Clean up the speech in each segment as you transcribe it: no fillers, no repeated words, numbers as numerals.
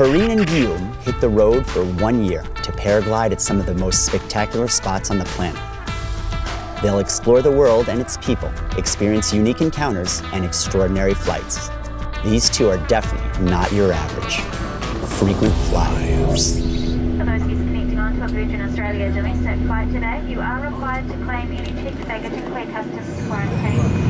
Perrine and Guillaume hit the road for 1 year to paraglide at some of the most spectacular spots on the planet. They'll explore the world and its people, experience unique encounters and extraordinary flights. These two are definitely not your average frequent flyers. For those who's connecting on to a Virgin Australia domestic flight today, you are required to claim any checked baggage and clear customs quarantine.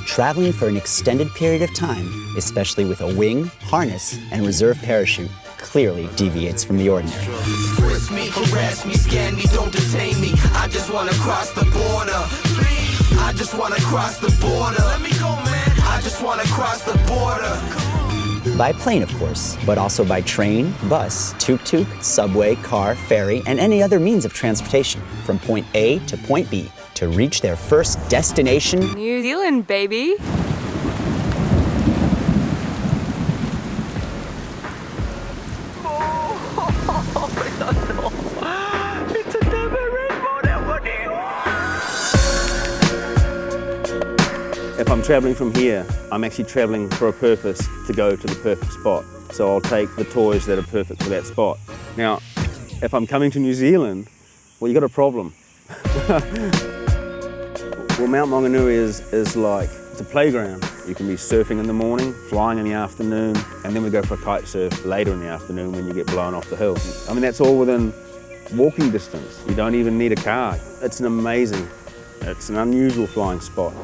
Traveling for an extended period of time, especially with a wing, harness, and reserve parachute, clearly deviates from the ordinary. Frisk me, harass me, scan me, don't detain me. I just wanna cross the border. Please, I just wanna cross the border. Let me go, man. I just wanna cross the border. By plane, of course, but also by train, bus, tuk-tuk, subway, car, ferry, and any other means of transportation from point A to point B to reach their first destination, New Zealand, baby. If I'm travelling from here, I'm actually travelling for a purpose to go to the perfect spot. So I'll take the toys that are perfect for that spot. Now, if I'm coming to New Zealand, well, you got a problem. Well, Mount Maunganui is like, it's a playground. You can be surfing in the morning, flying in the afternoon, and then we go for a kite surf later in the afternoon when you get blown off the hill. I mean, that's all within walking distance. You don't even need a car. It's an unusual flying spot.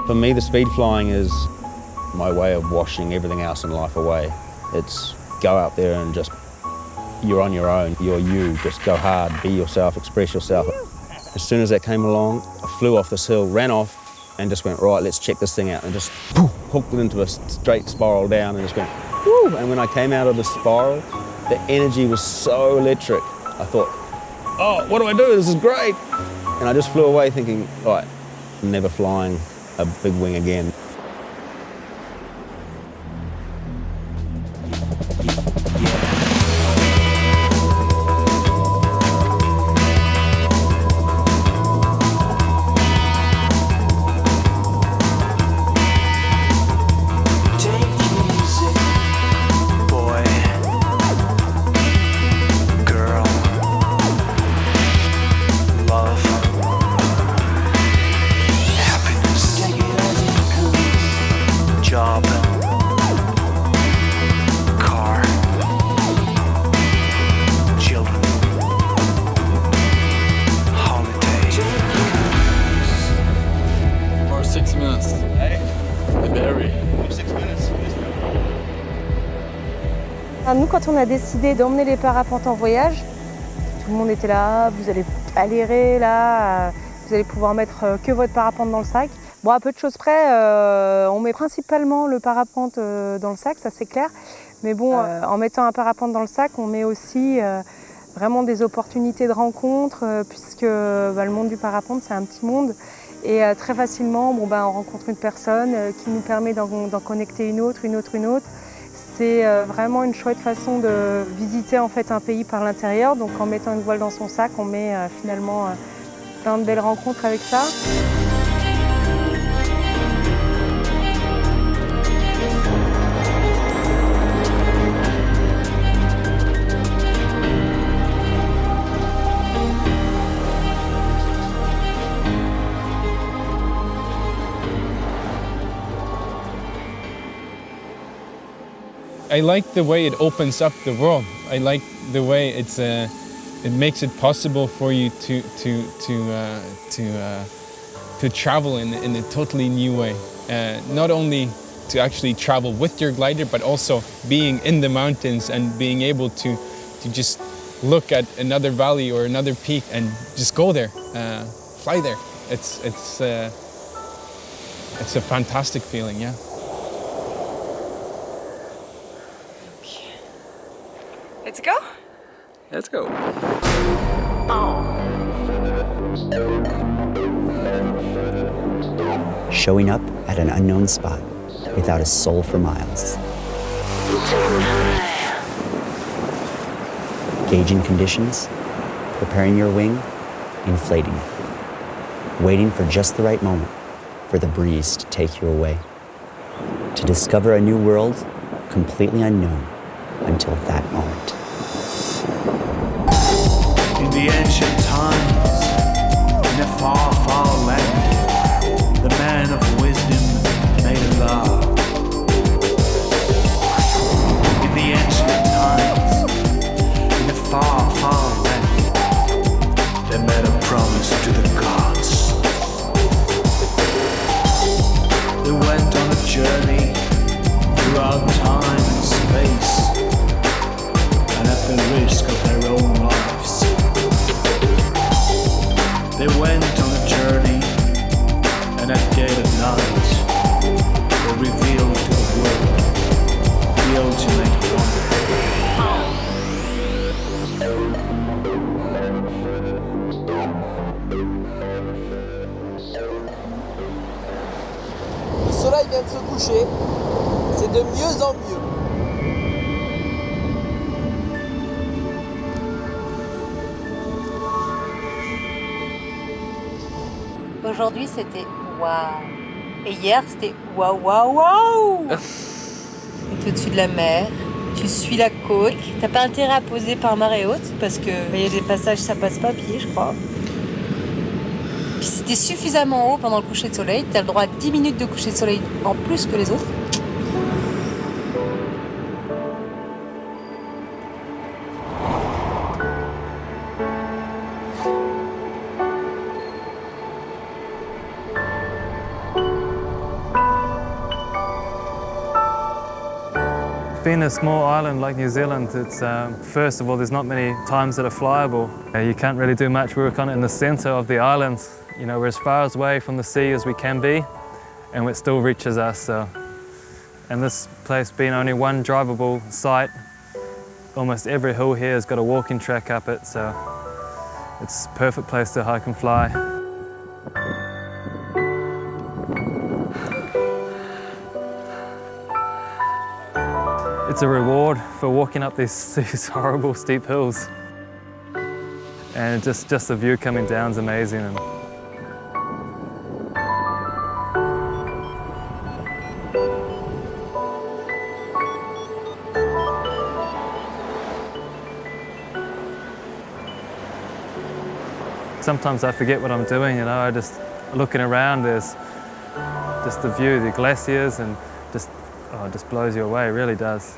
For me, the speed flying is my way of washing everything else in life away. It's go out there and just, you're on your own, you're you, just go hard, be yourself, express yourself. As soon as that came along, I flew off this hill, ran off, and just went, right, let's check this thing out, and just hooked it into a straight spiral down and just went, woo! And when I came out of the spiral, the energy was so electric. I thought, oh, what do I do? This is great. And I just flew away thinking, all right, I'm never flying a big wing again. Nous, quand on a décidé d'emmener les parapentes en voyage, tout le monde était là, vous allez galérer là, vous allez pouvoir mettre que votre parapente dans le sac. Bon, à peu de choses près, on met principalement le parapente dans le sac, ça c'est clair. Mais bon, en mettant un parapente dans le sac, on met aussi vraiment des opportunités de rencontre, puisque le monde du parapente, c'est un petit monde. Et très facilement, on rencontre une personne qui nous permet d'en connecter une autre. C'est vraiment une chouette façon de visiter en fait un pays par l'intérieur. Donc en mettant une voile dans son sac, on met finalement plein de belles rencontres avec ça. I like the way it opens up the world. I like the way it makes it possible for you to travel in a totally new way. Not only to actually travel with your glider, but also being in the mountains and being able to just look at another valley or another peak and just go there, fly there. It's a fantastic feeling, yeah. Let's go. Let's go. Showing up at an unknown spot without a soul for miles. Gauging conditions, preparing your wing, inflating it. Waiting for just the right moment for the breeze to take you away. To discover a new world completely unknown until that moment. In the ancient times, in a far, far land, the man of wisdom made a law. In the ancient times, in a far, far land, they made a promise to the gods. They went on a journey throughout time and space, and at the risk of their own lives. They went on a journey, and at dead of night, they revealed to the world the ultimate wonder. Le soleil vient de se coucher, c'est de mieux en mieux. Aujourd'hui, c'était waouh. Et hier, c'était waouh, waouh, waouh. T'es au-dessus de la mer, tu suis la côte. T'as pas intérêt à poser par marée haute parce que il y a des passages, ça passe pas à pied, je crois. Puis si t'es suffisamment haut pendant le coucher de soleil, t'as le droit à 10 minutes de coucher de soleil en plus que les autres. Being a small island like New Zealand, it's first of all, there's not many times that are flyable. You can't really do much. We're kind of in the center of the island. You know, we're as far away from the sea as we can be, and it still reaches us. So. And this place being only one drivable site, almost every hill here has got a walking track up it, so it's a perfect place to hike and fly. It's a reward for walking up these horrible steep hills. And just the view coming down is amazing. And sometimes I forget what I'm doing, you know, I just looking around, there's just the view, the glaciers, and just, oh, it just blows you away, it really does.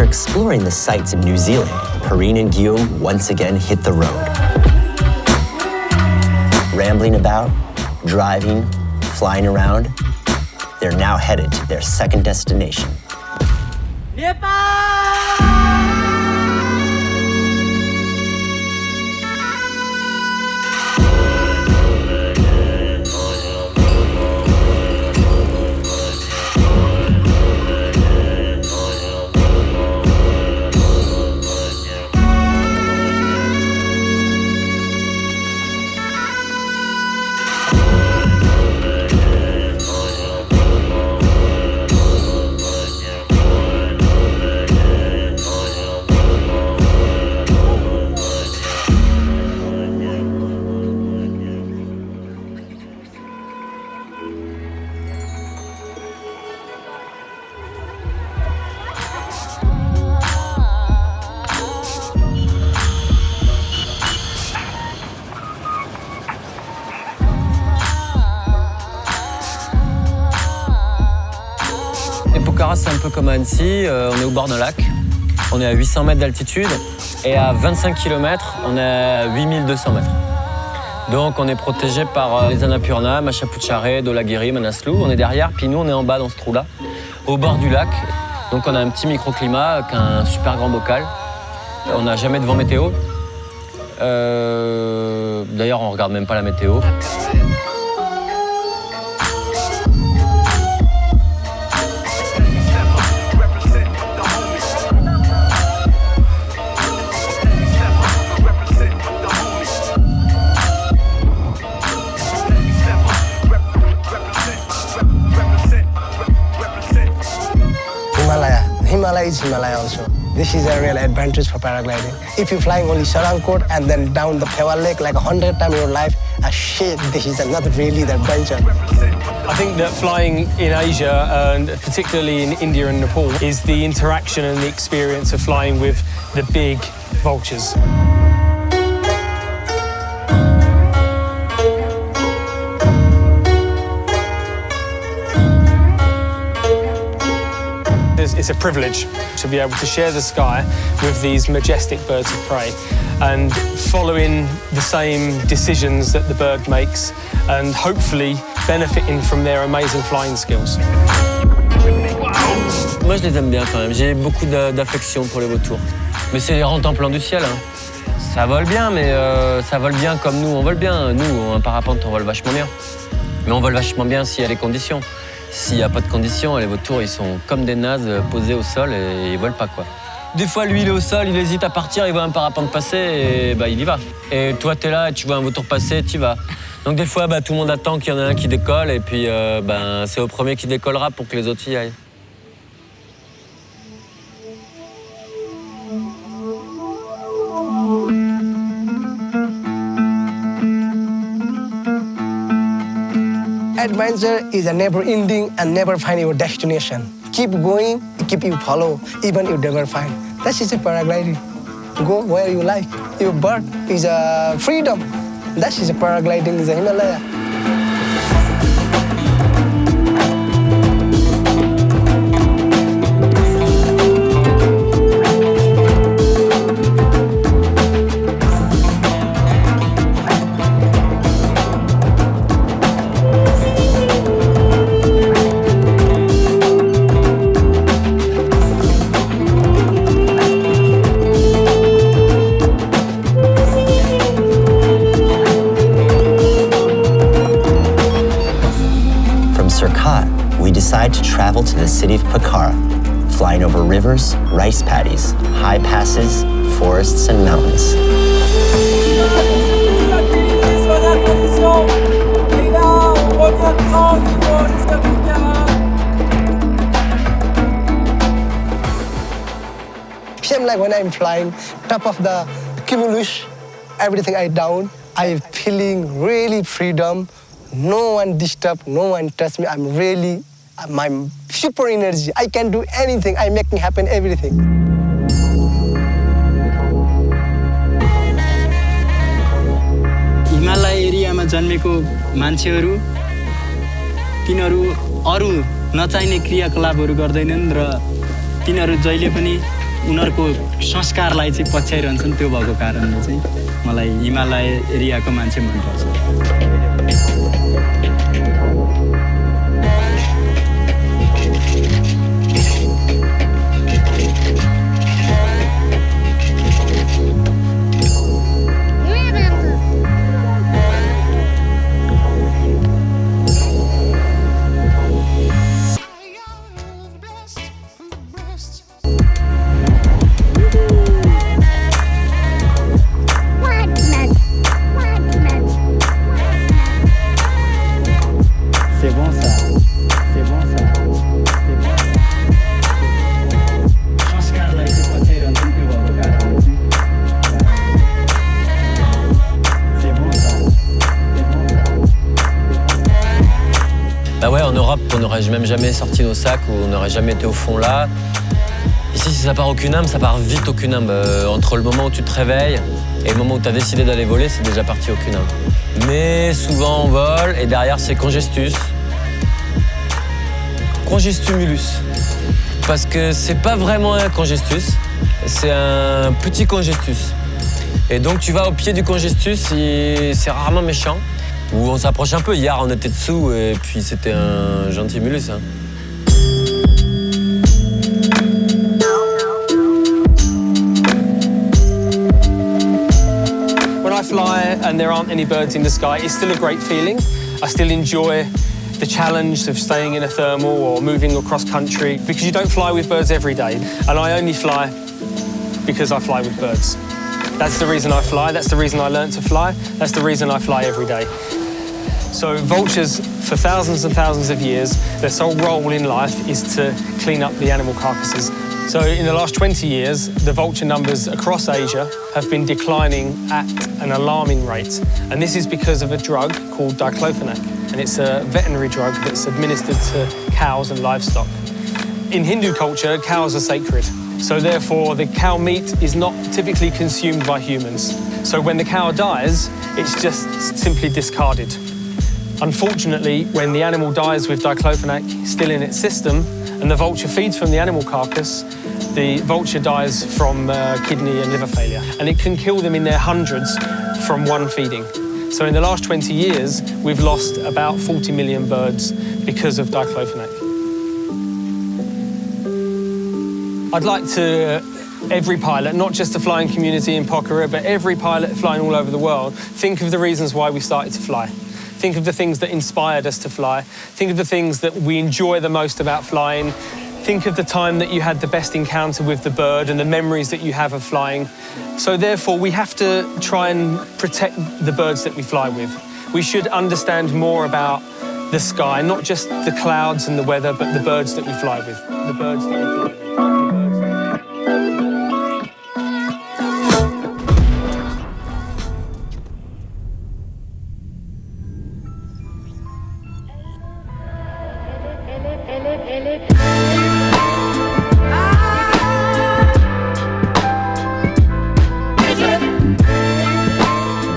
Exploring the sights of New Zealand, Perrine and Guillaume once again hit the road. Rambling about, driving, flying around, they're now headed to their second destination. Nepal! para, c'est un peu comme à Annecy, on est au bord d'un lac, on est à 800 mètres d'altitude et à 25 km, on est à 8200 mètres. Donc on est protégé par les Annapurna, Machapuchare, Dolagiri, Manaslu, on est derrière, puis nous on est en bas dans ce trou-là, au bord du lac. Donc on a un petit microclimat avec un super grand bocal. On n'a jamais de vent météo. D'ailleurs, on regarde même pas la météo. Himalaya is Himalaya also. This is a real advantage for paragliding. If you're flying only Sarangkot and then down the Pewa Lake like 100 times in your life, shit, this is not really the adventure. I think that flying in Asia, and particularly in India and Nepal, is the interaction and the experience of flying with the big vultures. It's a privilege to be able to share the sky with these majestic birds of prey and following the same decisions that the bird makes and hopefully benefiting from their amazing flying skills. Moi, je les aime bien quand même. J'ai beaucoup d'affection pour les vautours. Mais c'est les rangs-temps du ciel. Hein. Ça vole bien, mais ça vole bien comme nous, on vole bien. Nous, en parapente, on vole vachement bien. Mais on vole vachement bien s'il y a les conditions. S'il n'y a pas de conditions, les vautours, ils sont comme des nazes posés au sol et ils volent pas, quoi. Des fois, lui, il est au sol, il hésite à partir, il voit un parapente passer et bah, il y va. Et toi, t'es là et tu vois un vautour passer, tu y vas. Donc des fois, bah, tout le monde attend qu'il y en a un qui décolle et puis c'est au premier qui décollera pour que les autres y aillent. Adventure is a never ending and never find your destination. Keep going, keep you follow, even you never find. That is a paragliding. Go where you like. Your bird is a freedom. That is a paragliding is a Himalaya. Decide to travel to the city of Pokhara, flying over rivers, rice paddies, high passes, forests, and mountains. Same like when I'm flying, top of the cumulus, everything I down, I'm feeling really freedom. No one disturb, no one touch me. I'm really, my super energy. I can do anything. I make me happen everything. Himalaya एरियामा जन्मेको मान्छेहरू तिनीहरू अरू नचाहिने क्रियाकलापहरू गर्दैनन् र तिनीहरू जहिले पनि उनीहरूको संस्कारलाई चाहिँ पछ्याइरहन्छन् त्यो भएको कारणले चाहिँ मलाई हिमालय एरियाको मान्छे मनपर्छ Bah ouais, en Europe, on n'aurait même jamais sorti nos sacs ou on n'aurait jamais été au fond là. Ici, si ça part au Cunhambe, ça part vite au Cunhambe. Entre le moment où tu te réveilles et le moment où tu as décidé d'aller voler, c'est déjà parti au Cunhambe. Mais souvent, on vole et derrière, c'est congestus. Congestumulus. parce que c'est pas vraiment un congestus, c'est un petit congestus. Et donc tu vas au pied du congestus et c'est rarement méchant. Où on s'approche un peu. Hier, on était dessous et puis c'était un gentil mulus. Hein. When I fly and there aren't any birds in the sky, it's still a great feeling. I still enjoy the challenge of staying in a thermal or moving across country because you don't fly with birds every day. And I only fly because I fly with birds. That's the reason I fly, that's the reason I learned to fly, that's the reason I fly every day. So vultures, for thousands and thousands of years, their sole role in life is to clean up the animal carcasses. So in the last 20 years, the vulture numbers across Asia have been declining at an alarming rate. And this is because of a drug called diclofenac. And it's a veterinary drug that's administered to cows and livestock. In Hindu culture, cows are sacred. So therefore, the cow meat is not typically consumed by humans. So when the cow dies, it's just simply discarded. Unfortunately, when the animal dies with diclofenac still in its system, and the vulture feeds from the animal carcass, the vulture dies from kidney and liver failure. And it can kill them in their hundreds from one feeding. So in the last 20 years, we've lost about 40 million birds because of diclofenac. I'd like to, every pilot, not just the flying community in Pokhara, but every pilot flying all over the world, think of the reasons why we started to fly. Think of the things that inspired us to fly. Think of the things that we enjoy the most about flying. Think of the time that you had the best encounter with the bird and the memories that you have of flying. So therefore, we have to try and protect the birds that we fly with. We should understand more about the sky, not just the clouds and the weather, but the birds that we fly with. The birds that we fly with.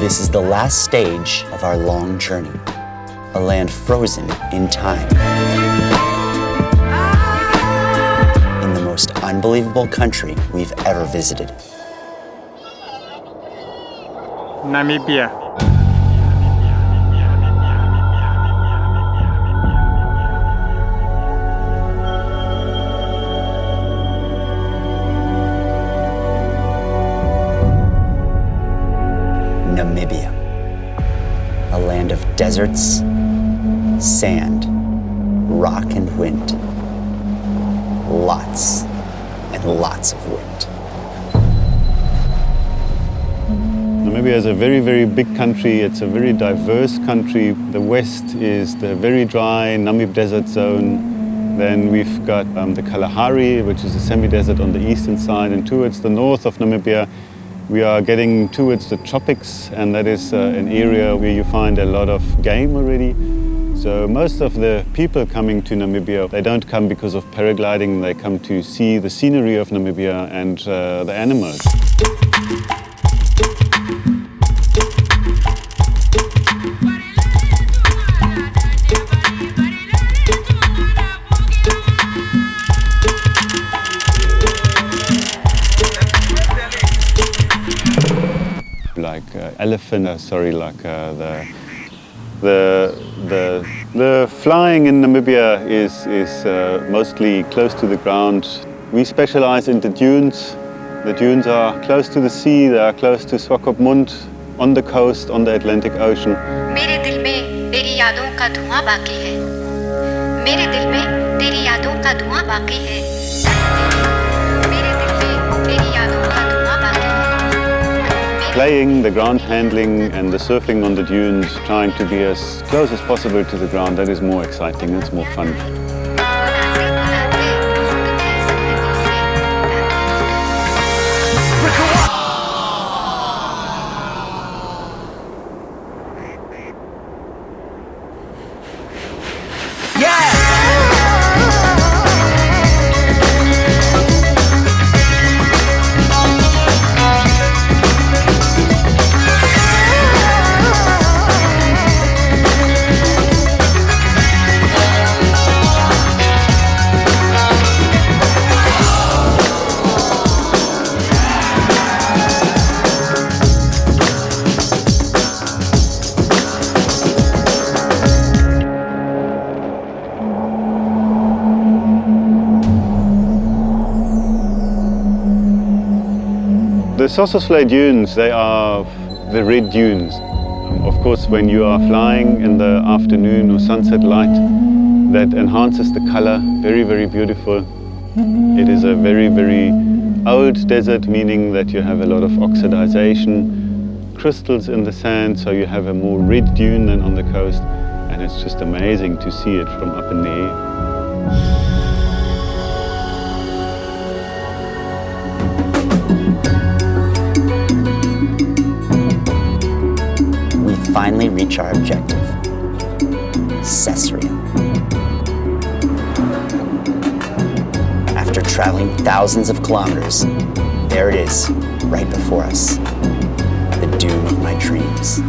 This is the last stage of our long journey, a land frozen in time. In the most unbelievable country we've ever visited. Namibia. Namibia, a land of deserts, sand, rock and wind. Lots and lots of wind. Namibia is a very, very big country. It's a very diverse country. The west is the very dry Namib Desert zone. Then we've got the Kalahari, which is a semi-desert on the eastern side. And towards the north of Namibia, we are getting towards the tropics, and that is an area where you find a lot of game already. So most of the people coming to Namibia, they don't come because of paragliding, they come to see the scenery of Namibia and the animals. Like elephant, the flying in Namibia is mostly close to the ground. We specialize in the dunes. The dunes are close to the sea, they are close to Swakopmund, on the coast, on the Atlantic Ocean. मेरे दिल में तेरी यादों का धुआं बाकी है. मेरे दिल में तेरी यादों का धुआं बाकी है. मेरे दिल में तेरी यादों का धुआं बाकी है. Playing, the ground handling and the surfing on the dunes, trying to be as close as possible to the ground, that is more exciting, it's more fun. The Sossusvlei dunes, they are the red dunes. Of course, when you are flying in the afternoon or sunset light, that enhances the color, very, very beautiful. It is a very, very old desert, meaning that you have a lot of oxidization, crystals in the sand, so you have a more red dune than on the coast, and it's just amazing to see it from up in the air. We finally reach our objective, Caesarea. After traveling thousands of kilometers, there it is, right before us, the dune of my dreams.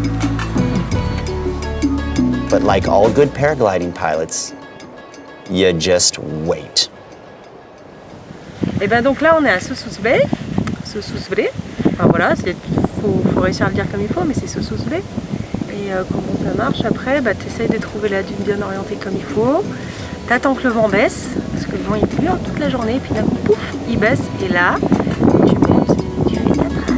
But like all good paragliding pilots, you just wait. Et ben donc là on est à Sossusvlei. Enfin voilà, faut réussir à le dire comme il faut, mais c'est Sossusvlei. Et comment ça marche après, bah t'essayes de trouver la dune bien orientée comme il faut. T'attends que le vent baisse, parce que le vent il pleut toute la journée, puis d'un coup pouf, il baisse, et là, tu fais ta trace.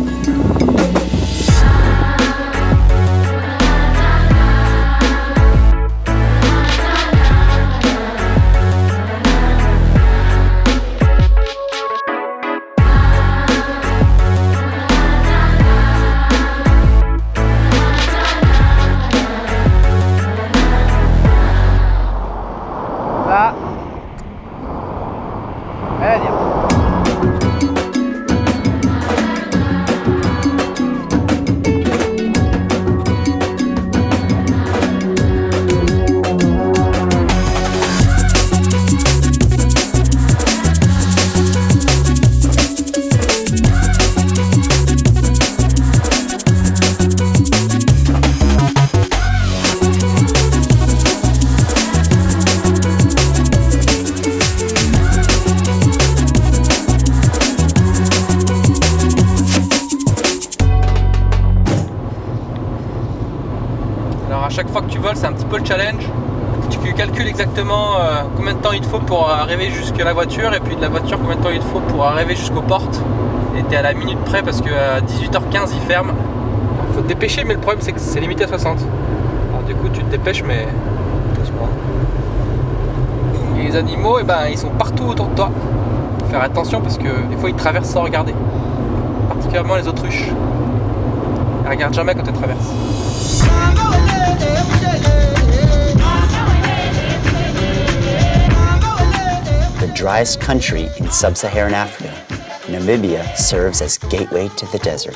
Chaque fois que tu voles, c'est un petit peu le challenge. Tu calcules exactement combien de temps il te faut pour arriver jusqu'à la voiture, et puis de la voiture combien de temps il te faut pour arriver jusqu'aux portes. Et t'es à la minute près parce qu'à 18h15 il ferme. Il faut te dépêcher, mais le problème c'est que c'est limité à 60. Alors du coup tu te dépêches, mais doucement. Et les animaux, ils sont partout autour de toi. Faut faire attention parce que des fois ils traversent sans regarder. Particulièrement les autruches. Elles regardent jamais quand elles traversent. The driest country in sub-Saharan Africa, Namibia serves as gateway to the desert.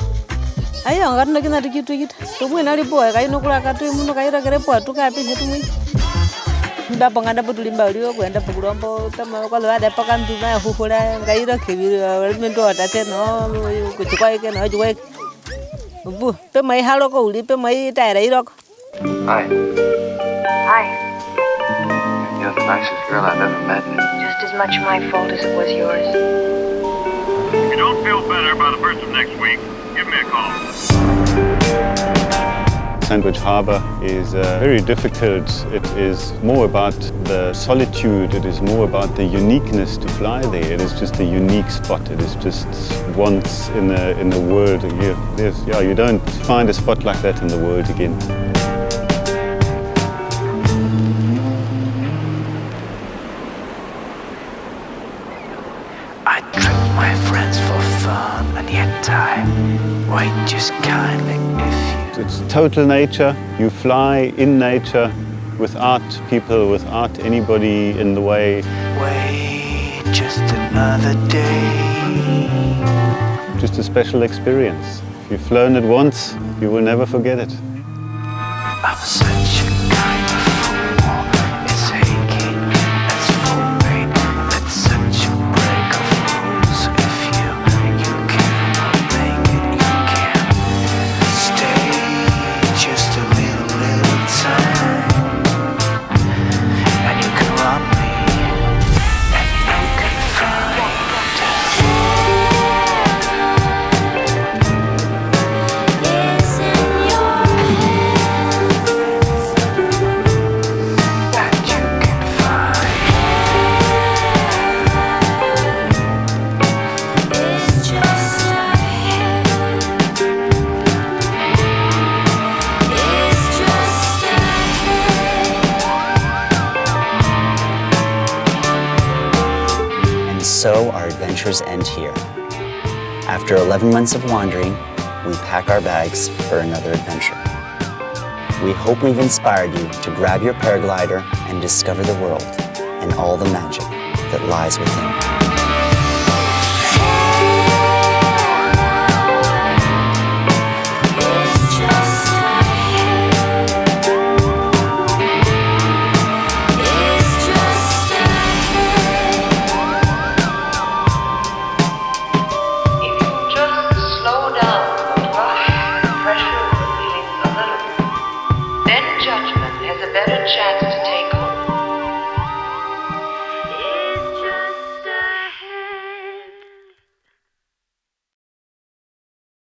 Hi. Hi. You're the nicest girl I've ever met. Just as much my fault as it was yours. If you don't feel better by the first of next week, give me a call. Sandwich Harbour is very difficult. It is more about the solitude, it is more about the uniqueness to fly there. It is just a unique spot. It is just once in the world. You don't find a spot like that in the world again. I trick my friends for fun, and yet I wait just kindly if you... It's total nature. You fly in nature without people, without anybody in the way. Wait just another day. Just a special experience. If you've flown it once, you will never forget it. I'm such a kind of fool. It's aching, it's for me. It's such a break of rules. If you cannot make it, you can stay just a little time. And you can run me, and you can find. know our adventures end here. After 11 months of wandering, we pack our bags for another adventure. We hope we've inspired you to grab your paraglider and discover the world and all the magic that lies within.